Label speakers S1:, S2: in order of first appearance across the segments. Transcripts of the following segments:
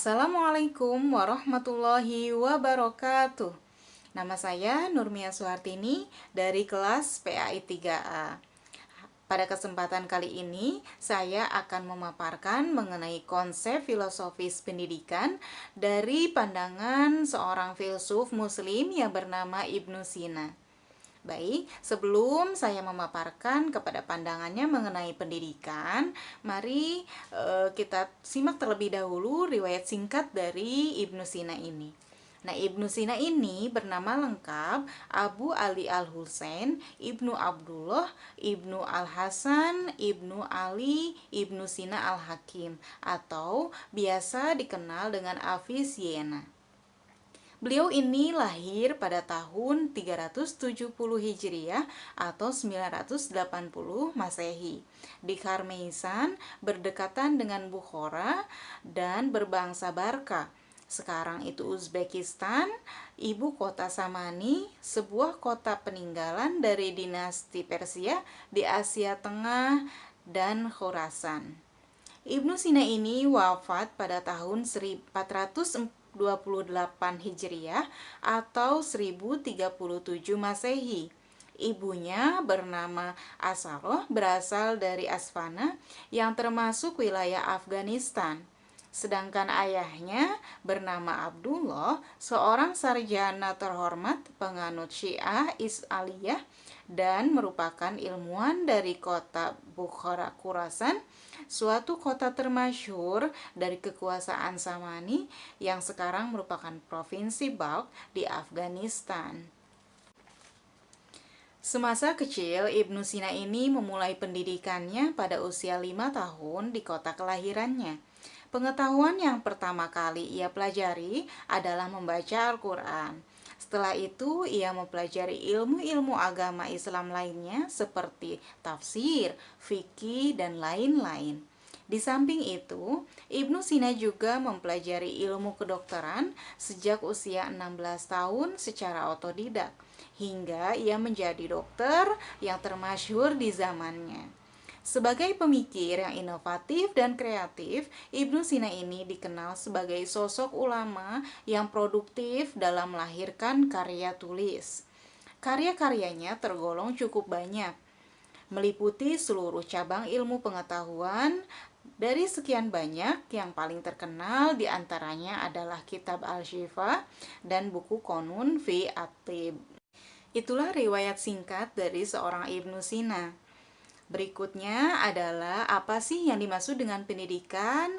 S1: Assalamualaikum warahmatullahi wabarakatuh. Nama saya Nurmia Suhartini dari kelas PAI 3A. Pada kesempatan kali ini, saya akan memaparkan mengenai konsep filosofis pendidikan dari pandangan seorang filsuf muslim yang bernama Ibnu Sina. Baik, sebelum saya memaparkan kepada pandangannya mengenai pendidikan, mari kita simak terlebih dahulu riwayat singkat dari Ibnu Sina ini. Nah, Ibnu Sina ini bernama lengkap Abu Ali Al-Husain, Ibnu Abdullah, Ibnu Al-Hasan, Ibnu Ali, Ibnu Sina Al-Hakim, atau biasa dikenal dengan Avicenna. Beliau ini lahir pada tahun 370 Hijriah atau 980 Masehi di Karmeisan, berdekatan dengan Bukhara dan berbangsa Barka. Sekarang itu Uzbekistan, ibu kota Samani, sebuah kota peninggalan dari dinasti Persia di Asia Tengah dan Khorasan. Ibnu Sina ini wafat pada tahun 1428 Hijriah atau 1037 Masehi. Ibunya bernama Asaroh, berasal dari Asfana yang termasuk wilayah Afghanistan. Sedangkan ayahnya bernama Abdullah, seorang sarjana terhormat penganut Syiah Is'aliyah dan merupakan ilmuwan dari kota Bukhara Khurasan, suatu kota termasyhur dari kekuasaan Samani yang sekarang merupakan provinsi Balkh di Afghanistan. Semasa kecil, Ibnu Sina ini memulai pendidikannya pada usia 5 tahun di kota kelahirannya. Pengetahuan yang pertama kali ia pelajari adalah membaca Al-Quran. Setelah itu, ia mempelajari ilmu-ilmu agama Islam lainnya seperti tafsir, fikih, dan lain-lain. Di samping itu, Ibnu Sina juga mempelajari ilmu kedokteran sejak usia 16 tahun secara otodidak, hingga ia menjadi dokter yang termasyhur di zamannya. Sebagai pemikir yang inovatif dan kreatif, Ibnu Sina ini dikenal sebagai sosok ulama yang produktif dalam melahirkan karya tulis. Karya-karyanya tergolong cukup banyak, meliputi seluruh cabang ilmu pengetahuan. Dari sekian banyak, yang paling terkenal diantaranya adalah Kitab Al-Syifa dan buku Qanun fi At-Tib. Itulah riwayat singkat dari seorang Ibnu Sina. Berikutnya adalah apa sih yang dimaksud dengan pendidikan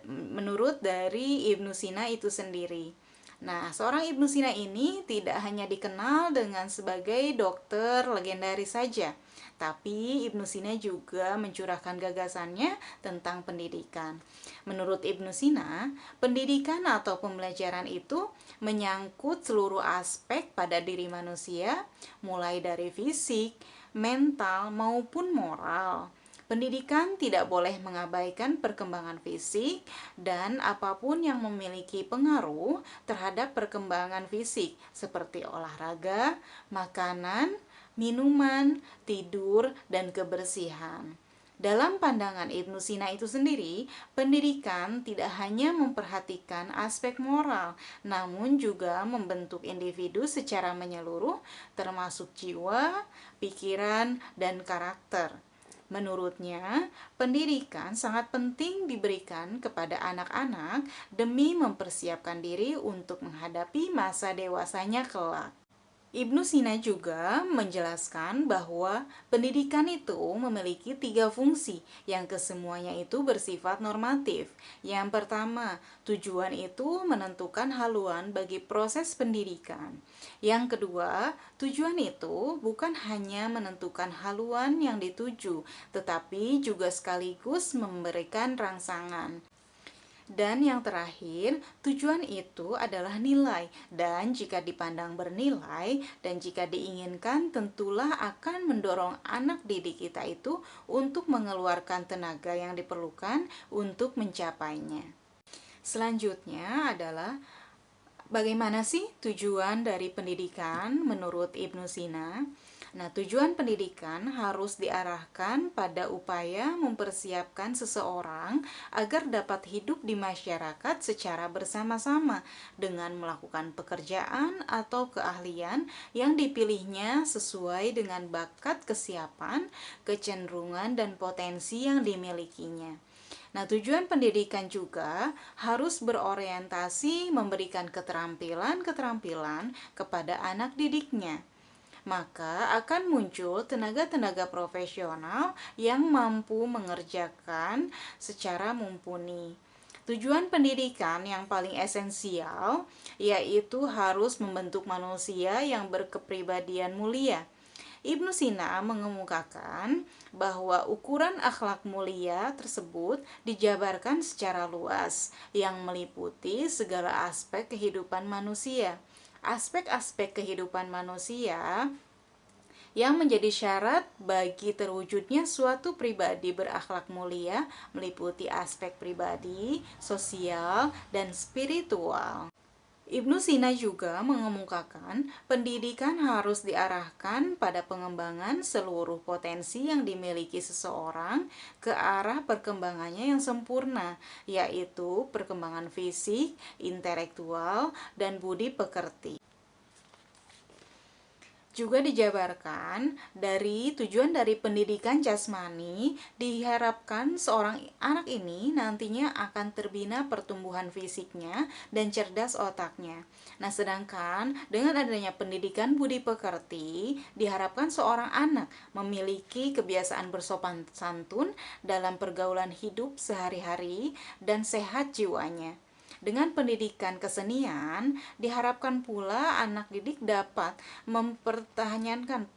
S1: menurut dari Ibnu Sina itu sendiri. Nah, seorang Ibnu Sina ini tidak hanya dikenal dengan sebagai dokter legendaris saja, tapi Ibnu Sina juga mencurahkan gagasannya tentang pendidikan. Menurut Ibnu Sina, pendidikan atau pembelajaran itu menyangkut seluruh aspek pada diri manusia, mulai dari fisik, mental, maupun moral. Pendidikan tidak boleh mengabaikan perkembangan fisik dan apapun yang memiliki pengaruh terhadap perkembangan fisik seperti olahraga, makanan, minuman, tidur, dan kebersihan. Dalam pandangan Ibnu Sina itu sendiri, pendidikan tidak hanya memperhatikan aspek moral, namun juga membentuk individu secara menyeluruh, termasuk jiwa, pikiran, dan karakter. Menurutnya, pendidikan sangat penting diberikan kepada anak-anak demi mempersiapkan diri untuk menghadapi masa dewasanya kelak. Ibnu Sina juga menjelaskan bahwa pendidikan itu memiliki 3 fungsi yang kesemuanya itu bersifat normatif. Yang pertama, tujuan itu menentukan haluan bagi proses pendidikan. Yang kedua, tujuan itu bukan hanya menentukan haluan yang dituju, tetapi juga sekaligus memberikan rangsangan. Dan yang terakhir, tujuan itu adalah nilai, dan jika dipandang bernilai dan jika diinginkan, tentulah akan mendorong anak didik kita itu untuk mengeluarkan tenaga yang diperlukan untuk mencapainya. Selanjutnya adalah bagaimana sih tujuan dari pendidikan menurut Ibnu Sina? Nah, tujuan pendidikan harus diarahkan pada upaya mempersiapkan seseorang agar dapat hidup di masyarakat secara bersama-sama dengan melakukan pekerjaan atau keahlian yang dipilihnya sesuai dengan bakat, kesiapan, kecenderungan, dan potensi yang dimilikinya. Nah, tujuan pendidikan juga harus berorientasi memberikan keterampilan-keterampilan kepada anak didiknya, maka akan muncul tenaga-tenaga profesional yang mampu mengerjakan secara mumpuni. Tujuan pendidikan yang paling esensial yaitu harus membentuk manusia yang berkepribadian mulia. Ibnu Sina mengemukakan bahwa ukuran akhlak mulia tersebut dijabarkan secara luas yang meliputi segala aspek kehidupan manusia. Aspek-aspek kehidupan manusia yang menjadi syarat bagi terwujudnya suatu pribadi berakhlak mulia meliputi aspek pribadi, sosial, dan spiritual. Ibnu Sina juga mengemukakan pendidikan harus diarahkan pada pengembangan seluruh potensi yang dimiliki seseorang ke arah perkembangannya yang sempurna, yaitu perkembangan fisik, intelektual, dan budi pekerti. Juga dijabarkan dari tujuan dari pendidikan jasmani, diharapkan seorang anak ini nantinya akan terbina pertumbuhan fisiknya dan cerdas otaknya. Nah, sedangkan dengan adanya pendidikan budi pekerti, diharapkan seorang anak memiliki kebiasaan bersopan santun dalam pergaulan hidup sehari-hari dan sehat jiwanya. Dengan pendidikan kesenian, diharapkan pula anak didik dapat mempertahankan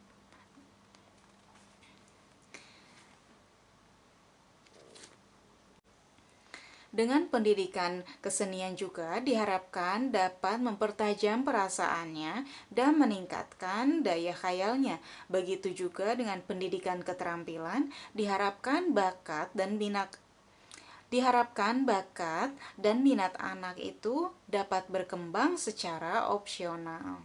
S1: Dengan pendidikan kesenian juga diharapkan dapat mempertajam perasaannya dan meningkatkan daya khayalnya. Begitu juga dengan pendidikan keterampilan, diharapkan bakat dan minat anak itu dapat berkembang secara opsional.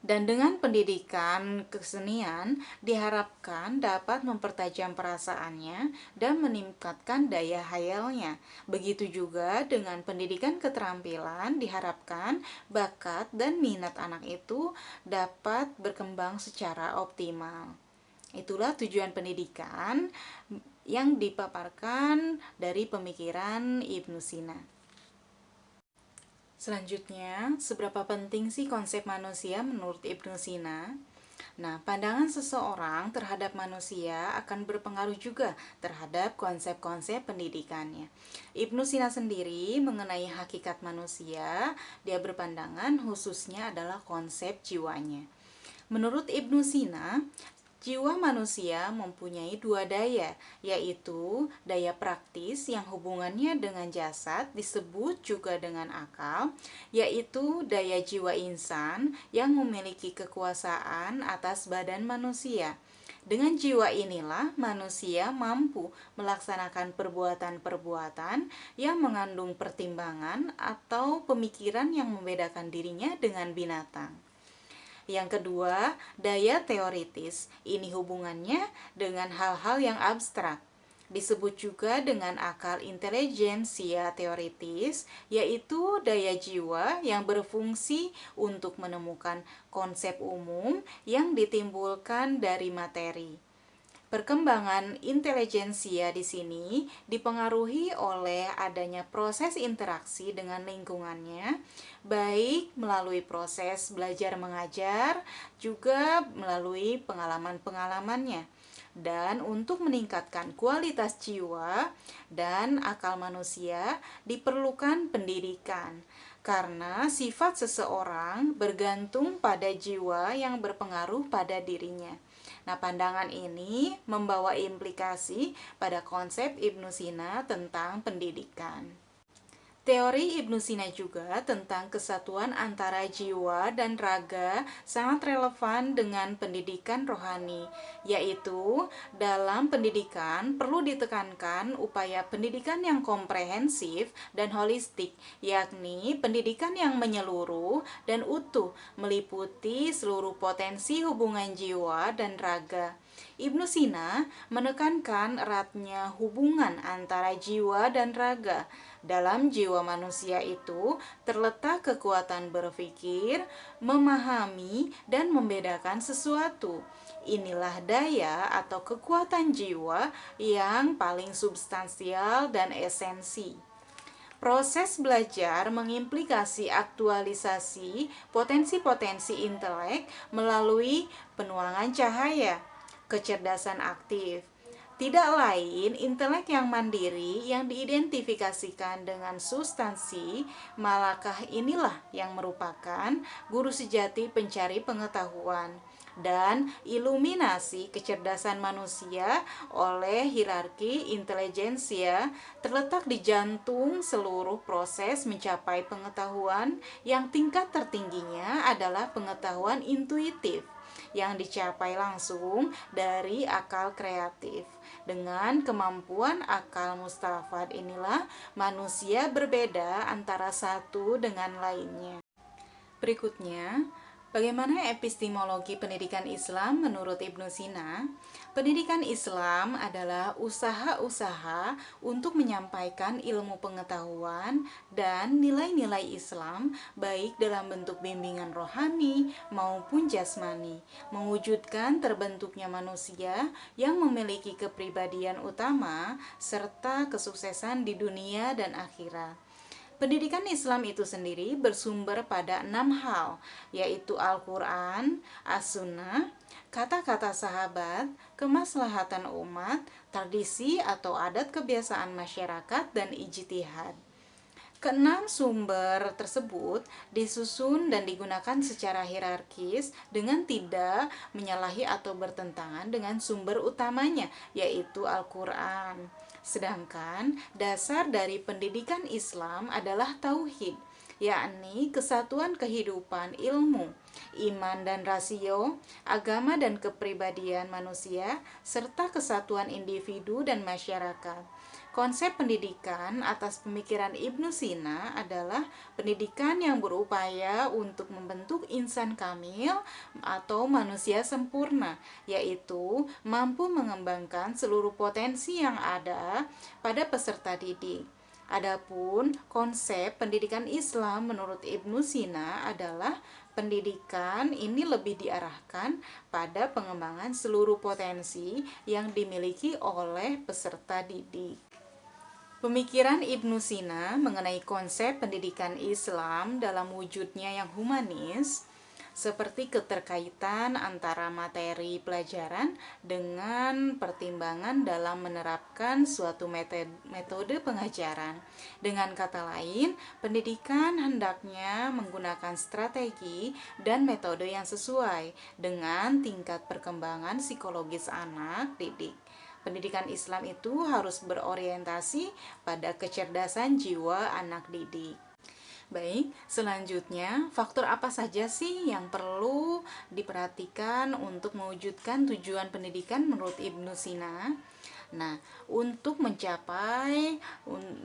S1: Dan dengan pendidikan kesenian diharapkan dapat mempertajam perasaannya dan meningkatkan daya hayalnya. Begitu juga dengan pendidikan keterampilan diharapkan bakat dan minat anak itu dapat berkembang secara optimal. Itulah tujuan pendidikan yang dipaparkan dari pemikiran Ibnu Sina. Selanjutnya, seberapa penting sih konsep manusia menurut Ibnu Sina? Nah, pandangan seseorang terhadap manusia akan berpengaruh juga terhadap konsep-konsep pendidikannya. Ibnu Sina sendiri mengenai hakikat manusia, dia berpandangan khususnya adalah konsep jiwanya. Menurut Ibnu Sina, jiwa manusia mempunyai dua daya, yaitu daya praktis yang hubungannya dengan jasad disebut juga dengan akal, yaitu daya jiwa insan yang memiliki kekuasaan atas badan manusia. Dengan jiwa inilah manusia mampu melaksanakan perbuatan-perbuatan yang mengandung pertimbangan atau pemikiran yang membedakan dirinya dengan binatang. Yang kedua, daya teoritis. Ini hubungannya dengan hal-hal yang abstrak. Disebut juga dengan akal intelijensia teoritis, yaitu daya jiwa yang berfungsi untuk menemukan konsep umum yang ditimbulkan dari materi. Perkembangan intelijensia di sini dipengaruhi oleh adanya proses interaksi dengan lingkungannya, baik melalui proses belajar mengajar, juga melalui pengalaman-pengalamannya. Dan untuk meningkatkan kualitas jiwa dan akal manusia diperlukan pendidikan, karena sifat seseorang bergantung pada jiwa yang berpengaruh pada dirinya. Nah, pandangan ini membawa implikasi pada konsep Ibnu Sina tentang pendidikan. Teori Ibnu Sina juga tentang kesatuan antara jiwa dan raga sangat relevan dengan pendidikan rohani, yaitu dalam pendidikan perlu ditekankan upaya pendidikan yang komprehensif dan holistik, yakni pendidikan yang menyeluruh dan utuh, meliputi seluruh potensi hubungan jiwa dan raga. Ibnu Sina menekankan eratnya hubungan antara jiwa dan raga. Dalam jiwa manusia itu terletak kekuatan berpikir, memahami, dan membedakan sesuatu. Inilah daya atau kekuatan jiwa yang paling substansial dan esensi. Proses belajar mengimplikasi aktualisasi potensi-potensi intelek melalui penuangan cahaya, kecerdasan aktif. Tidak lain intelek yang mandiri yang diidentifikasikan dengan substansi, malakah inilah yang merupakan guru sejati pencari pengetahuan dan iluminasi kecerdasan manusia oleh hierarki intelijensia terletak di jantung seluruh proses mencapai pengetahuan yang tingkat tertingginya adalah pengetahuan intuitif yang dicapai langsung dari akal kreatif. Dengan kemampuan akal mustafad inilah manusia berbeda antara satu dengan lainnya. Berikutnya, bagaimana epistemologi pendidikan Islam menurut Ibnu Sina? Pendidikan Islam adalah usaha-usaha untuk menyampaikan ilmu pengetahuan dan nilai-nilai Islam baik dalam bentuk bimbingan rohani maupun jasmani, mewujudkan terbentuknya manusia yang memiliki kepribadian utama serta kesuksesan di dunia dan akhirat. Pendidikan Islam itu sendiri bersumber pada 6 hal, yaitu Al-Quran, As-Sunnah, kata-kata sahabat, kemaslahatan umat, tradisi atau adat kebiasaan masyarakat, dan ijtihad. Keenam sumber tersebut disusun dan digunakan secara hierarkis dengan tidak menyalahi atau bertentangan dengan sumber utamanya, yaitu Al-Quran. Sedangkan dasar dari pendidikan Islam adalah tauhid, yakni kesatuan kehidupan ilmu, iman dan rasio, agama dan kepribadian manusia, serta kesatuan individu dan masyarakat. Konsep pendidikan atas pemikiran Ibnu Sina adalah pendidikan yang berupaya untuk membentuk insan kamil atau manusia sempurna, yaitu mampu mengembangkan seluruh potensi yang ada pada peserta didik. Adapun konsep pendidikan Islam menurut Ibnu Sina adalah pendidikan ini lebih diarahkan pada pengembangan seluruh potensi yang dimiliki oleh peserta didik. Pemikiran Ibnu Sina mengenai konsep pendidikan Islam dalam wujudnya yang humanis, seperti keterkaitan antara materi pelajaran dengan pertimbangan dalam menerapkan suatu metode pengajaran. Dengan kata lain, pendidikan hendaknya menggunakan strategi dan metode yang sesuai dengan tingkat perkembangan psikologis anak didik. Pendidikan Islam itu harus berorientasi pada kecerdasan jiwa anak didik. Baik, selanjutnya faktor apa saja sih yang perlu diperhatikan untuk mewujudkan tujuan pendidikan menurut Ibnu Sina? Nah, untuk mencapai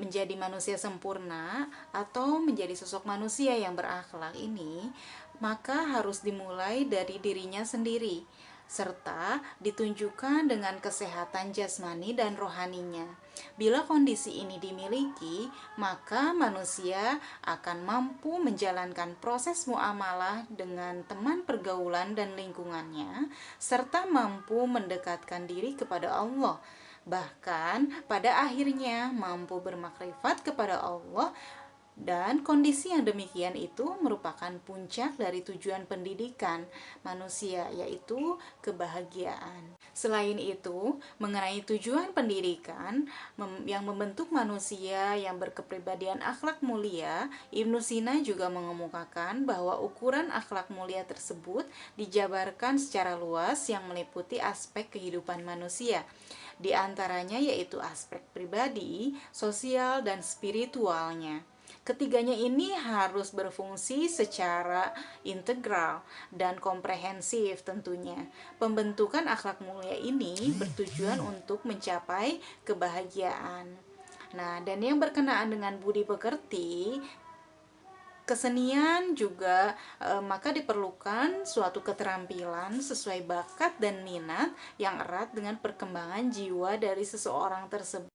S1: menjadi manusia sempurna atau menjadi sosok manusia yang berakhlak ini, maka harus dimulai dari dirinya sendiri, serta ditunjukkan dengan kesehatan jasmani dan rohaninya. Bila kondisi ini dimiliki, maka manusia akan mampu menjalankan proses muamalah dengan teman pergaulan dan lingkungannya, serta mampu mendekatkan diri kepada Allah. Bahkan pada akhirnya mampu bermakrifat kepada Allah. Dan kondisi yang demikian itu merupakan puncak dari tujuan pendidikan manusia, yaitu kebahagiaan. Selain itu, mengenai tujuan pendidikan yang membentuk manusia yang berkepribadian akhlak mulia, Ibnu Sina juga mengemukakan bahwa ukuran akhlak mulia tersebut dijabarkan secara luas yang meliputi aspek kehidupan manusia. Di antaranya yaitu aspek pribadi, sosial, dan spiritualnya. Ketiganya ini harus berfungsi secara integral dan komprehensif tentunya. Pembentukan akhlak mulia ini bertujuan untuk mencapai kebahagiaan. Nah, dan yang berkenaan dengan budi pekerti, kesenian juga maka diperlukan suatu keterampilan sesuai bakat dan minat yang erat dengan perkembangan jiwa dari seseorang tersebut.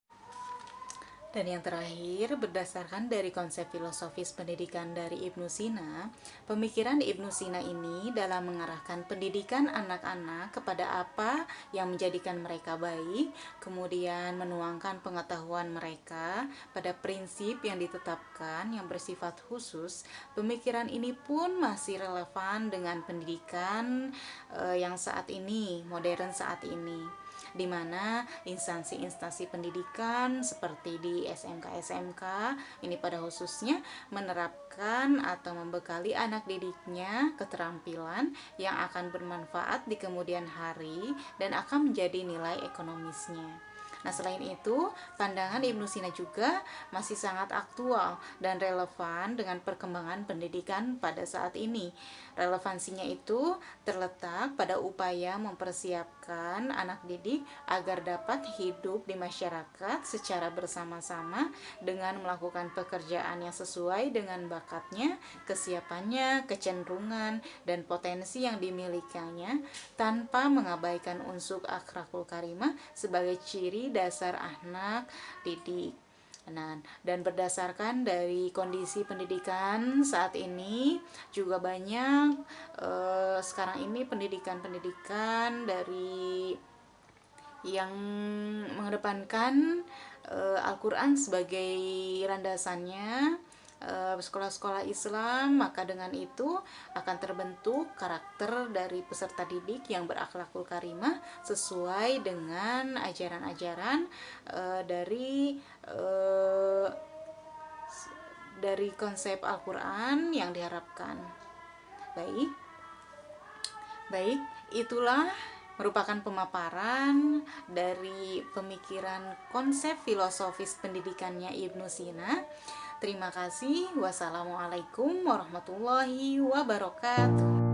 S1: Dan yang terakhir, berdasarkan dari konsep filosofis pendidikan dari Ibnu Sina, pemikiran Ibnu Sina ini dalam mengarahkan pendidikan anak-anak kepada apa yang menjadikan mereka baik, kemudian menuangkan pengetahuan mereka pada prinsip yang ditetapkan yang bersifat khusus. Pemikiran ini pun masih relevan dengan pendidikan yang saat ini, modern saat ini, di mana instansi-instansi pendidikan seperti di SMK-SMK ini pada khususnya menerapkan atau membekali anak didiknya keterampilan yang akan bermanfaat di kemudian hari dan akan menjadi nilai ekonomisnya. Nah, selain itu, pandangan Ibnu Sina juga masih sangat aktual dan relevan dengan perkembangan pendidikan pada saat ini. Relevansinya itu terletak pada upaya mempersiapkan anak didik agar dapat hidup di masyarakat secara bersama-sama dengan melakukan pekerjaan yang sesuai dengan bakatnya, kesiapannya, kecenderungan, dan potensi yang dimilikinya tanpa mengabaikan unsur akhlakul karimah sebagai ciri dasar anak didik. Nah, dan berdasarkan dari kondisi pendidikan saat ini juga banyak sekarang ini pendidikan-pendidikan dari yang mengedepankan Al-Quran sebagai landasannya, sekolah-sekolah Islam, maka dengan itu akan terbentuk karakter dari peserta didik yang berakhlakul karimah sesuai dengan ajaran-ajaran dari konsep Al-Quran yang diharapkan. Baik, baik, itulah merupakan pemaparan dari pemikiran konsep filosofis pendidikannya Ibnu Sina. Terima kasih. Wassalamualaikum warahmatullahi wabarakatuh.